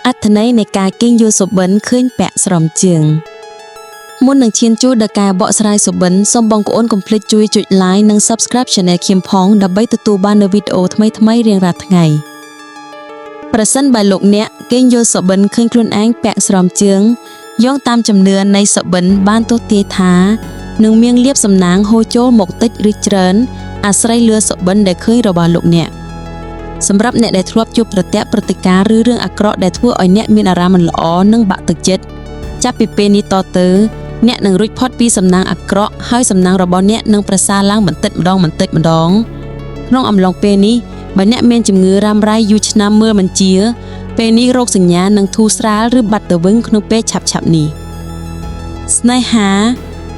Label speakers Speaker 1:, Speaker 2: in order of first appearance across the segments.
Speaker 1: អត្ថន័យនៃការគេងយល់សុបិនឃើញពាក់ស្រោមជើងមុននឹងឈានចូលដល់ការបកស្រាយសុបិនសូមបងប្អូនកុំភ្លេចជួយចុច like និង subscribe channel ខ្ញុំផងដើម្បីទទួលបាននូវវីដេអូថ្មីៗរៀងរាល់ថ្ងៃប្រសិនបើលោកអ្នកគេងយល់សុបិនឃើញខ្លួនឯងពាក់ស្រោមជើងយោងតាមជំនឿនៃសុបិនបានទស្សន៍ទាយថានឹងមានលៀបសំណាងហូរចូលមកតិចឬច្រើនអាស្រ័យលើសុបិនដែលឃើញរបស់លោកអ្នកសម្រាប់អ្នកដែលធ្លាប់ជួបប្រទះព្រឹត្តិការណ៍ឬរឿងអាក្រក់ដែលធ្វើឲ្យអ្នកមានអារម្មណ៍មិនល្អនិងបាក់ទឹកចិត្តចាប់ពីពេលនេះតទៅអ្នកនឹងរួចផុតពីសំណាងអាក្រក់ហើយសំណាងរបស់អ្នកនឹងប្រសើរឡើងបន្តិចម្ដងក្នុងអំឡុងពេលនេះបើអ្នកមានជំងឺរ៉ាំរ៉ៃយូរឆ្នាំមើលមិនជាពេលនេះរោគសញ្ញានឹងធូរស្រាលឬបាត់ទៅវិញក្នុងពេលឆាប់ៗនេះស្នេហា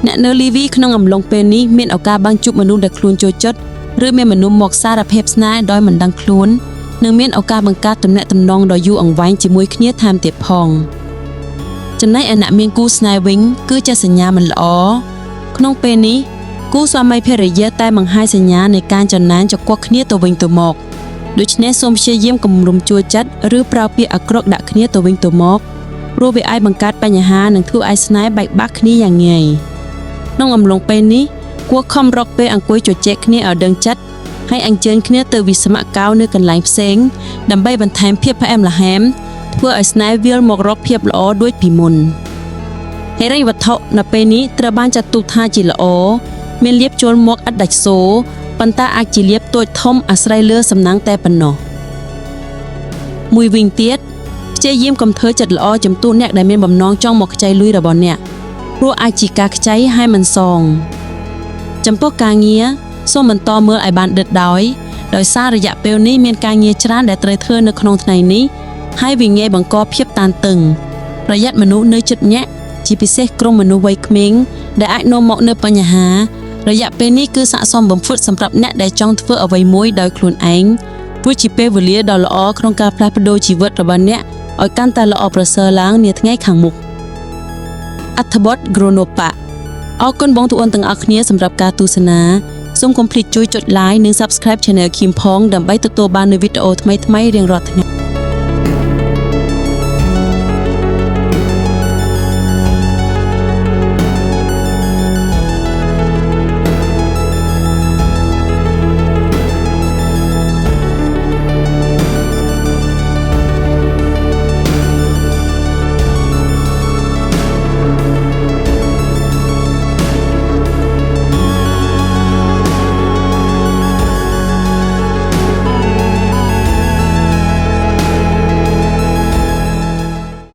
Speaker 1: អ្នកនៅលីវីក្នុងអំឡុងពេលនេះមានឱកាសបានជួបមនុស្សដែលខ្លួនចូលចិត្តឬមានមនុស្សមកសារភាពស្នេហ៍ដោយមិនដឹងខ្លួននិងមានឱកាសបង្កើតទំនាក់ទំនងដ៏យូរអង្វែងជាមួយគ្នាថែមទៀតផងចំណែកឯអ្នកមានគូស្នេហ៍វិញគឺជាសញ្ញាមិនល្អក្នុងពេលនេះគូស្វាមីភរិយាតែបង្ហាញសញ្ញានៃការចំណានចកកគ្នាទៅវិញទៅមកដូច្នេះសូមព្យាយាមកុំរំជួលចិត្តឬប្រើពាក្យអាក្រក់ដាក់គ្នាទៅវិញទៅមកព្រោះវាអាចបង្កើតបញ្ហានិងធ្វើឲ្យស្នេហ៍បែកបាក់គ្នាយ៉ាងងាយក្នុងអំឡុងពេលនេះគួរខំរកពេលអង្គុយជជែកគ្នាឲ្យដឹងចិត្តហើយអញ្ជើញគ្នាទៅវិស្សមកោនៅកន្លែងផ្សេងដើម្បីបន្ថែមភាពផ្អែមល្ហែមធ្វើឲ្យស្នេហ៍វាលមករកភាពល្អដូចពីមុនហេរញ្ញវត្ថុនៅពេលនេះត្រូវបានចាត់ទុកថាជាល្អមានលៀបចូលមកឥតដាច់សូរប៉ុន្តែអាចជាលៀបតូចធំអាស្រ័យលើសំណាងតែប៉ុណ្ណោះមួយវិញទៀតព្យាយាមកុំធ្វើចិត្តល្អចំពោះអ្នកដែលមានបំណងចង់មកខ្ចីលុយរបស់អ្នកព្រោះអាចជាការខ្ចីហើយមិនសងចំពោះការងារសូមបន្តមើលឲ្យបានដិតដោយសាររយៈពេលនេះមានការងារច្រើនដែលត្រូវធ្វើនៅក្នុងថ្ងៃនេះហើយវាងាយបង្កភាពតានតឹងប្រយ័ត្នមនុស្សនៅជិតអ្នកជាពិសេសក្រុមមនុស្សវ័យក្មេងដែលអាចនាំមកនូវបញ្ហារយៈពេលនេះគឺស័ក្តិសមបំផុតសម្រាប់អ្នកដែលចង់ធ្វើអ្វីមួយដោយខ្លួនឯងព្រោះជាពេលវេលាដ៏ល្អក្នុងការផ្លាស់ប្ដូរជីវិតរបស់អ្នកឲ្យកាន់តែល្អប្រសើរឡើងនាថ្ងៃខាងមុខអត្ថបទ Gronopa អរគុណបងប្អូនទាំងអស់គ្នាសម្រាប់ការទស្សនាសូមកុំភ្លេចជួយចុច like និង subscribe channel ខ្ញុំផងដើម្បីទទួលបាននូវវីដេអូថ្មីៗរៀងរាល់ថ្ងៃ